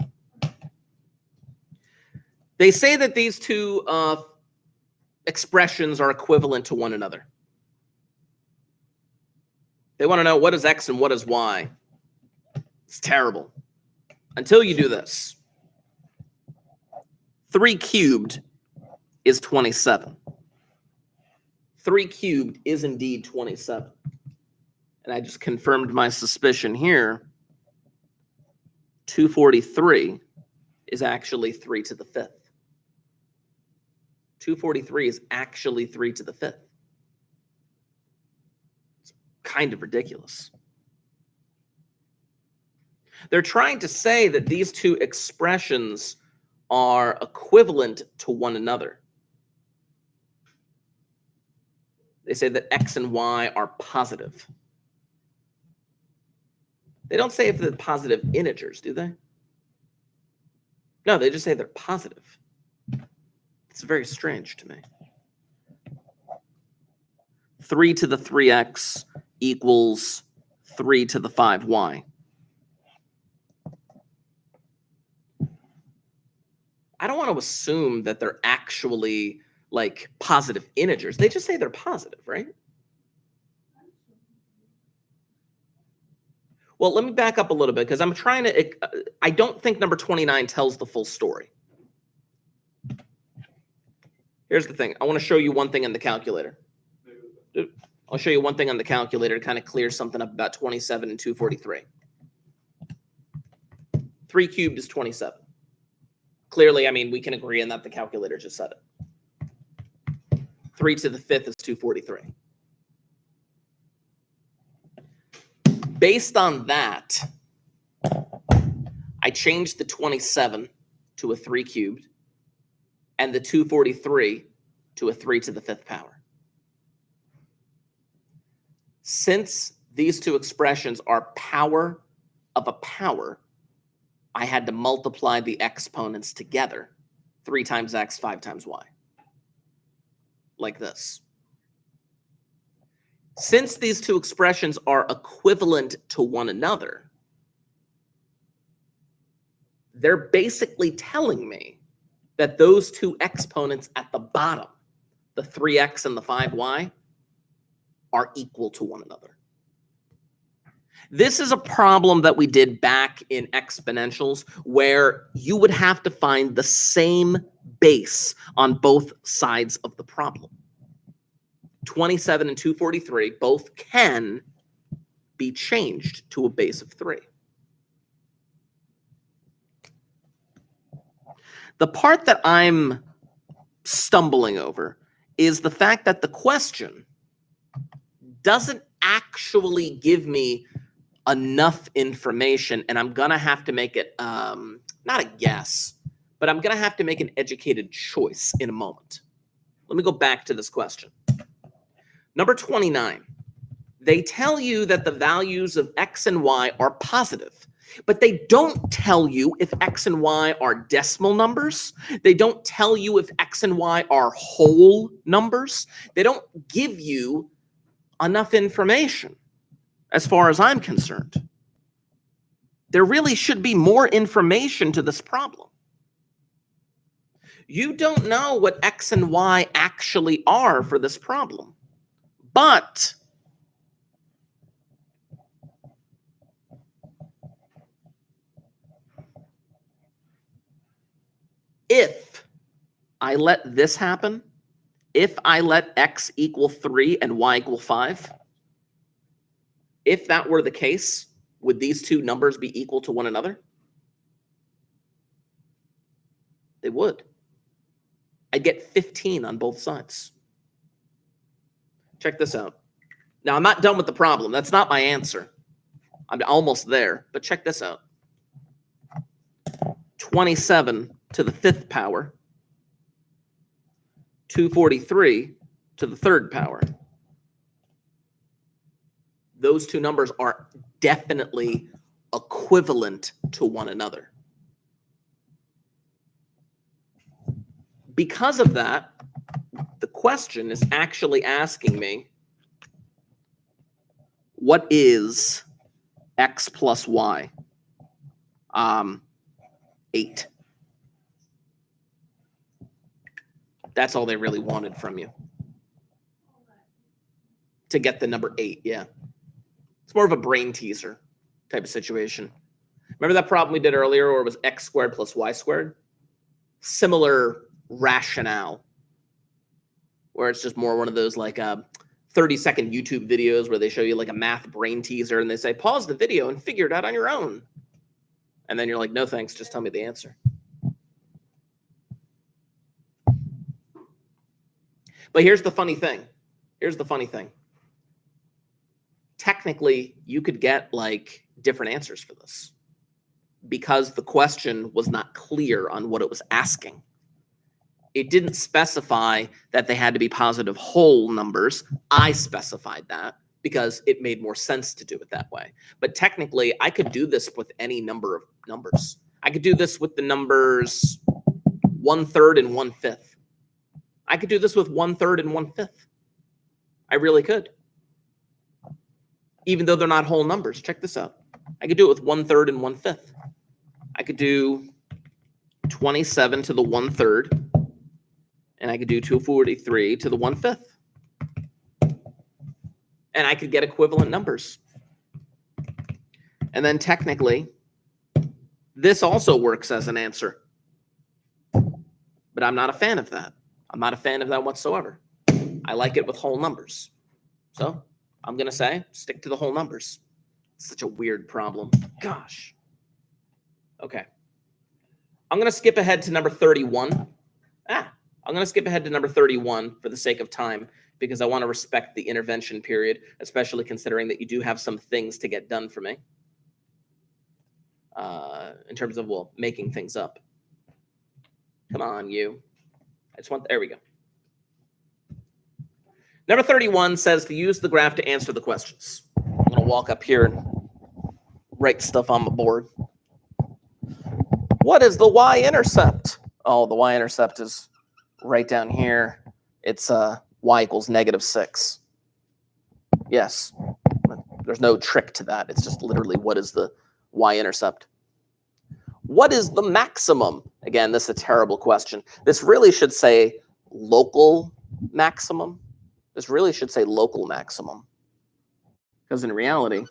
They say that these two expressions are equivalent to one another. They want to know what is X and what is Y. It's terrible. Until you do this. 3 cubed is 27. 3 cubed is indeed 27. And I just confirmed my suspicion here. 243 is actually 3 to the 5th. 243 is actually 3 to the 5th. It's kind of ridiculous. They're trying to say that these two expressions are equivalent to one another. They say that X and Y are positive. They don't say if they're positive integers, do they? No, they just say they're positive. It's very strange to me. 3 to the 3x equals 3 to the 5y. I don't want to assume that they're actually like positive integers. They just say they're positive, right? Well, let me back up a little bit because I'm trying to, I don't think number 29 tells the full story. Here's the thing. I want to show you one thing in the calculator. I'll show you one thing on the calculator to kind of clear something up about 27 and 243. 3 cubed is 27. Clearly, I mean, we can agree on that. The calculator just said it. 3 to the 5th is 243. Based on that, I changed the 27 to a 3 cubed and the 243 to a 3 to the 5th power. Since these two expressions are power of a power, I had to multiply the exponents together. 3 times x, 5 times y. Like this. Since these two expressions are equivalent to one another, they're basically telling me that those two exponents at the bottom, the 3x and the 5y, are equal to one another. This is a problem that we did back in exponentials where you would have to find the same base on both sides of the problem. 27 and 243 both can be changed to a base of 3. The part that I'm stumbling over is the fact that the question doesn't actually give me enough information, and I'm going to have to make it, not a guess, but I'm going to have to make an educated choice in a moment. Let me go back to this question. Number 29, they tell you that the values of x and y are positive, but they don't tell you if x and y are decimal numbers. They don't tell you if x and y are whole numbers. They don't give you enough information as far as I'm concerned. There really should be more information to this problem. You don't know what x and y actually are for this problem. But if I let this happen, if I let x equal 3 and y equal 5, if that were the case, would these two numbers be equal to one another? They would. I'd get 15 on both sides. Check this out. Now, I'm not done with the problem. That's not my answer. I'm almost there, but check this out. 27 to the 5th power, 243 to the 3rd power. Those two numbers are definitely equivalent to one another. Because of that, the question is actually asking me, what is x plus y? 8. That's all they really wanted from you. To get the number 8, yeah. It's more of a brain teaser type of situation. Remember that problem we did earlier where it was x squared plus y squared? Similar rationale. Where it's just more one of those like 30-second YouTube videos where they show you like a math brain teaser and they say, pause the video and figure it out on your own. And then you're like, no thanks, just tell me the answer. But here's the funny thing. Technically, you could get like different answers for this because the question was not clear on what it was asking. It didn't specify that they had to be positive whole numbers. I specified that because it made more sense to do it that way. But technically, I could do this with any number of numbers. I could do this with the numbers 1/3 and 1/5. I could do this with 1/3 and 1/5. I really could. Even though they're not whole numbers. Check this out. I could do it with 1/3 and 1/5. I could do 27 to the 1/3. And I could do 243 to the 1/5. And I could get equivalent numbers. And then technically, this also works as an answer. But I'm not a fan of that. I'm not a fan of that whatsoever. I like it with whole numbers. So I'm going to say stick to the whole numbers. It's such a weird problem. Gosh. Okay. I'm going to skip ahead to number 31. I'm going to skip ahead to number 31 for the sake of time because I want to respect the intervention period, especially considering that you do have some things to get done for me in terms of, well, making things up. Come on, you. There we go. Number 31 says to use the graph to answer the questions. I'm going to walk up here and write stuff on the board. What is the y-intercept? Oh, the y-intercept is right down here. It's y equals -6. Yes. There's no trick to that. It's just literally what is the y-intercept. What is the maximum? Again, this is a terrible question. This really should say local maximum. This really should say local maximum. Because in reality,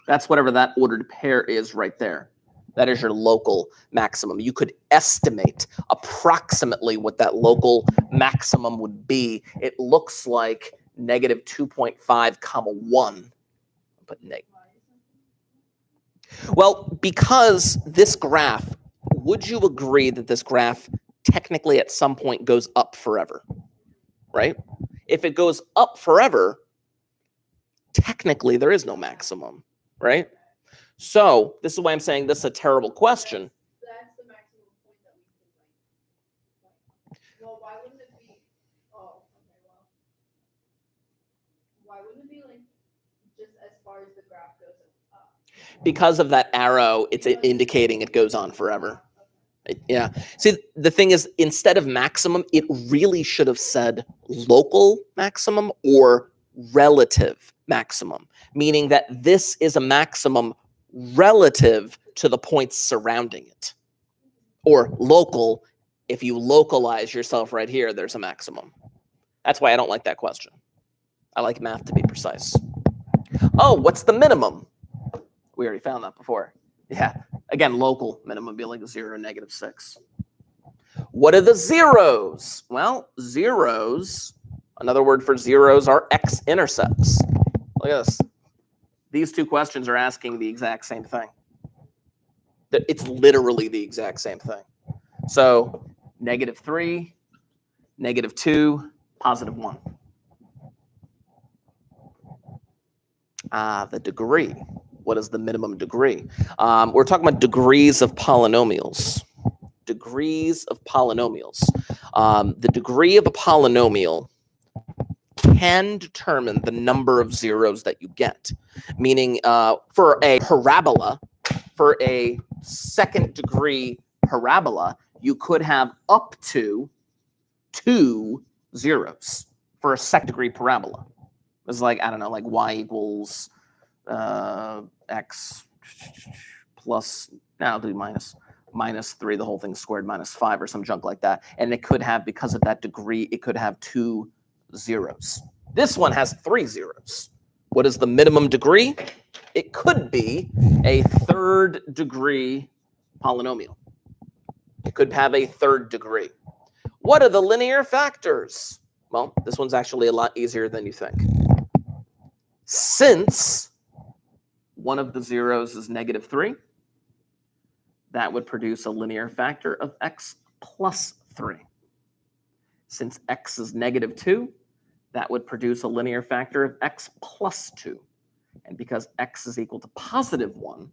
that's whatever that ordered pair is right there. That is your local maximum. You could estimate approximately what that local maximum would be. It looks like -2.5, 1. But negative. Well, because this graph, would you agree that this graph technically at some point goes up forever, right? If it goes up forever, technically there is no maximum, right? So this is why I'm saying this is a terrible question. That's the maximum point that we can like. Well, why wouldn't it be? Oh, okay. Well, why wouldn't it be like just as far as the graph goes up? Because of that arrow, it's indicating it goes on forever. Yeah. See, the thing is, instead of maximum, it really should have said local maximum or relative maximum, meaning that this is a maximum relative to the points surrounding it. Or local, if you localize yourself right here, there's a maximum. That's why I don't like that question. I like math to be precise. Oh, what's the minimum? We already found that before. Yeah. Again, local minimum would be like 0, -6. What are the zeros? Well, zeros, another word for zeros are x-intercepts. Look at this. These two questions are asking the exact same thing. It's literally the exact same thing. So -3, -2, +1. The degree. What is the minimum degree? We're talking about degrees of polynomials. degrees of polynomials. The degree of a polynomial can determine the number of zeros that you get. Meaning, for a parabola, for a second degree parabola, you could have up to 2 zeros for a second degree parabola. It's like, I don't know, like y equals x plus, now do minus 3, the whole thing squared, minus 5 or some junk like that. And it could have, because of that degree, it could have 2 zeros. This one has 3 zeros. What is the minimum degree? It could be a third degree polynomial. It could have a third degree. What are the linear factors? Well, this one's actually a lot easier than you think. Since one of the zeros is -3, that would produce a linear factor of x plus 3. Since x is -2, that would produce a linear factor of x plus 2. And because x is equal to +1,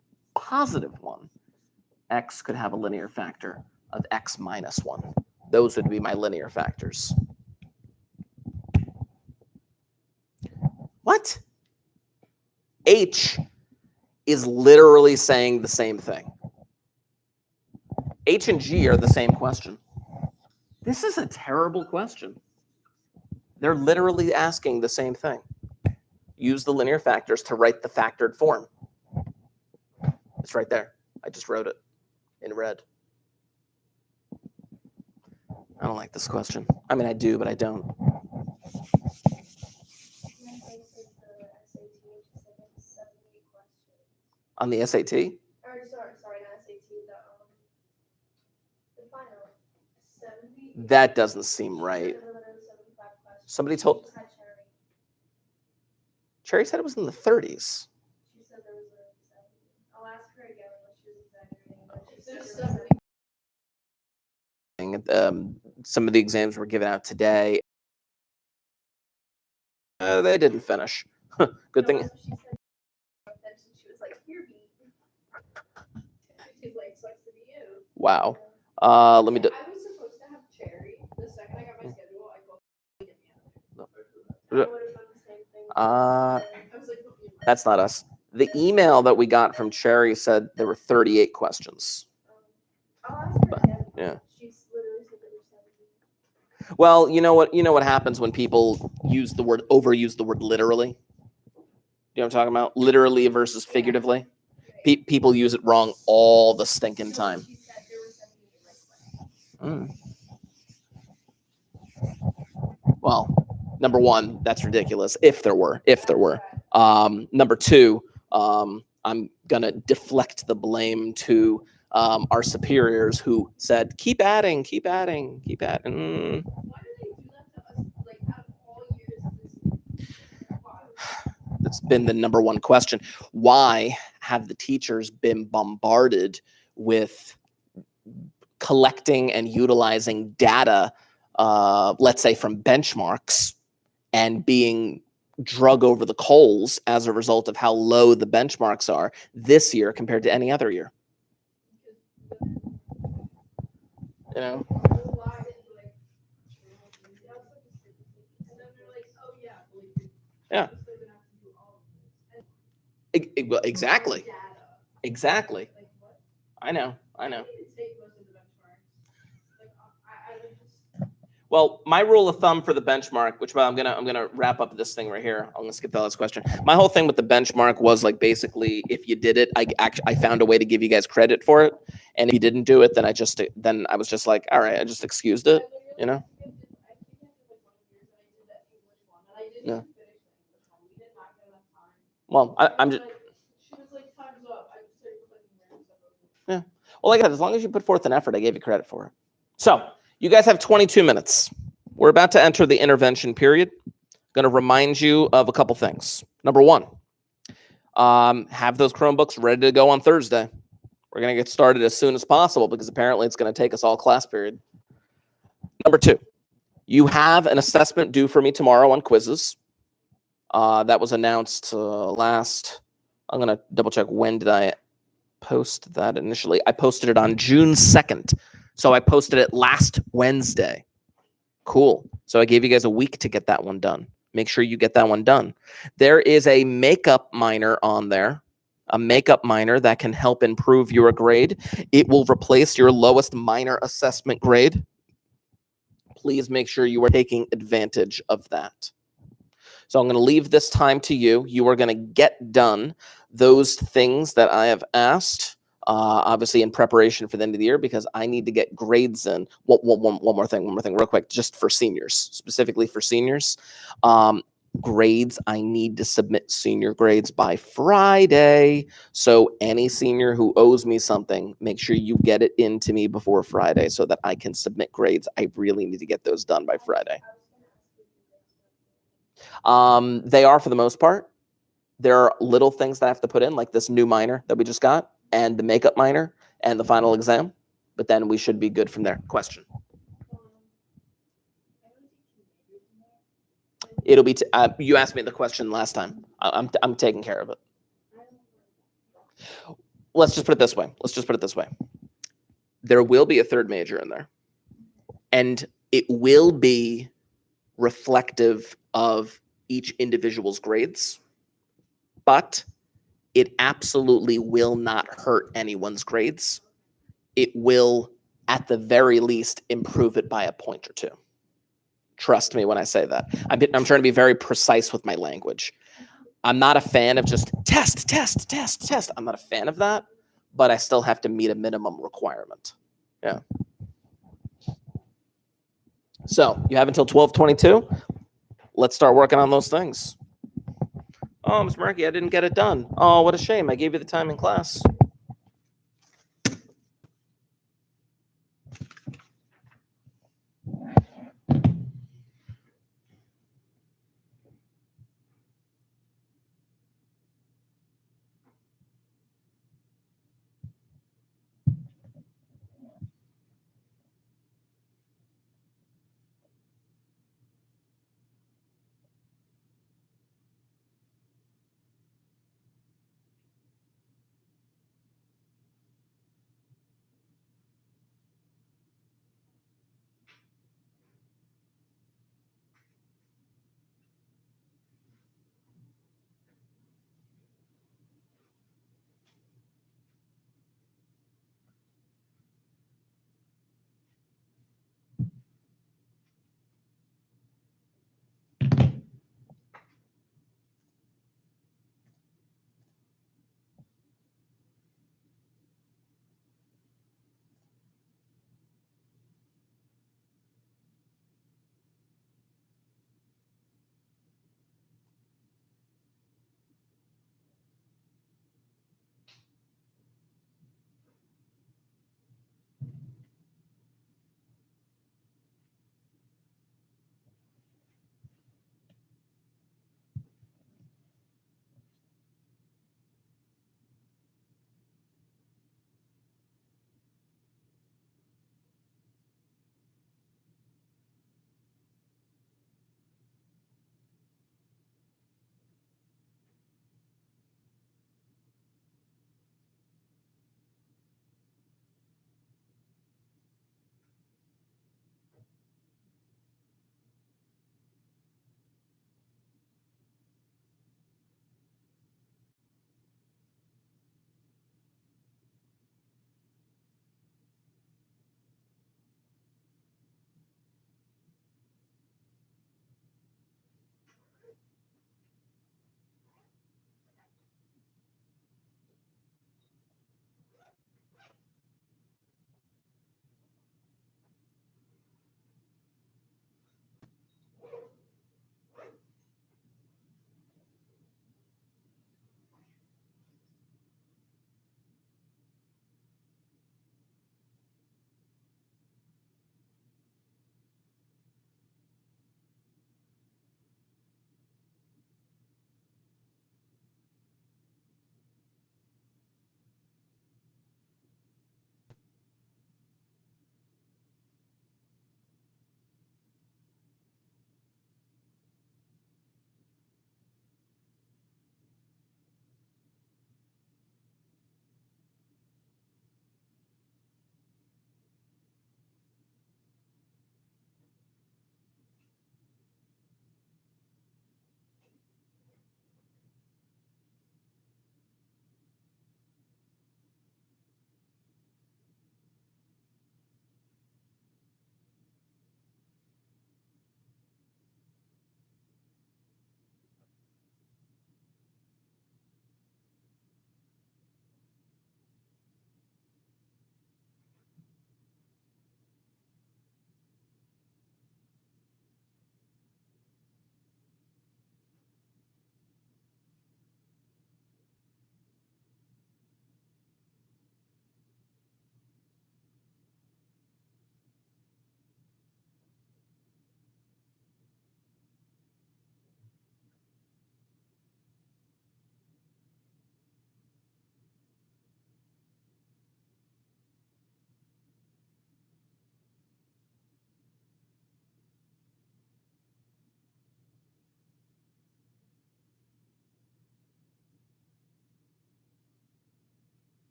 x could have a linear factor of x minus 1. Those would be my linear factors. What? H is literally saying the same thing. H and G are the same question. This is a terrible question. They're literally asking the same thing. Use the linear factors to write the factored form. It's right there. I just wrote it in red. I don't like this question. I mean, I do, but I don't. On the SAT? Or sorry, not SAT, the final. 70. That doesn't seem right. Somebody told... Cherry said it was in the 30s. She said there was a 70. I'll ask her again when she was exaggerating, but she said there was 70. Some of the exams were given out today. They didn't finish. Good thing. She said, she was like, "Here, B." She's like, "Sucks to be you." Wow. Let me do. I was supposed to have Cherry. The second I got my schedule, I called to get me out of Yeah. there. I would have done the same thing. Uh, I was like, "Put me in my-" That's not us. The email that we got from Cherry said there were 38 questions. I'll ask her again. Yeah. She's literally said there were 70. Well, you know what happens when people overuse the word literally? You know what I'm talking about? Literally versus figuratively. People use it wrong all the stinking time. She said there were 70 in my class. Well, number one, that's ridiculous. If there were. Number two, I'm gonna deflect the blame to our superiors who said, keep adding. Why do they do that to us? Like, out of all years, why? That's been the number one question. Why have the teachers been bombarded with collecting and utilizing data, let's say from benchmarks, and being drug over the coals as a result of how low the benchmarks are this year compared to any other year? You know? Yeah. Well, exactly. Exactly. I know. Well, my rule of thumb for the benchmark, which I'm gonna wrap up this thing right here. I'm gonna skip the last question. My whole thing with the benchmark was like basically if you did it, I found a way to give you guys credit for it, and if you didn't do it, then I was just like, all right, I just excused it, you know. Yeah. Well, I'm just. She was like, "Time's up." I just started clicking random stuff. Yeah. Well, like I said, as long as you put forth an effort, I gave you credit for it. So you guys have 22 minutes. We're about to enter the intervention period. Going to remind you of a couple things. Number one, have those Chromebooks ready to go on Thursday. We're going to get started as soon as possible because apparently it's going to take us all class period. Number two, you have an assessment due for me tomorrow on quizzes. That was announced last. I'm going to double check when did I post that initially. I posted it on June 2nd. So I posted it last Wednesday. Cool. So I gave you guys a week to get that one done. Make sure you get that one done. There is a makeup minor on there, a makeup minor that can help improve your grade. It will replace your lowest minor assessment grade. Please make sure you are taking advantage of that. So I'm going to leave this time to you. You are going to get done those things that I have asked, obviously in preparation for the end of the year, because I need to get grades in. One more thing, real quick, just for seniors, specifically for seniors. Grades, I need to submit senior grades by Friday. So any senior who owes me something, make sure you get it into me before Friday so that I can submit grades. I really need to get those done by Friday. They are for the most part. There are little things that I have to put in, like this new minor that we just got, and the makeup minor, and the final exam. But then we should be good from there. Question. It'll be. You asked me the question last time. I'm taking care of it. Let's just put it this way. There will be a third major in there, and it will be reflective of each individual's grades, but it absolutely will not hurt anyone's grades. It will, at the very least, improve it by a point or two. Trust me when I say that. I'm trying to be very precise with my language. I'm not a fan of just test. I'm not a fan of that, but I still have to meet a minimum requirement. Yeah. So you have until 12/22. Let's start working on those things. Oh, Ms. Murky, I didn't get it done. Oh, what a shame. I gave you the time in class.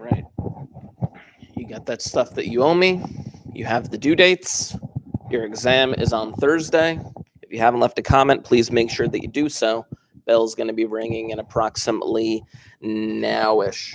right. You got that stuff that you owe me. You have the due dates. Your exam is on Thursday. If you haven't left a comment, please make sure that you do so. Bell's going to be ringing in approximately now-ish.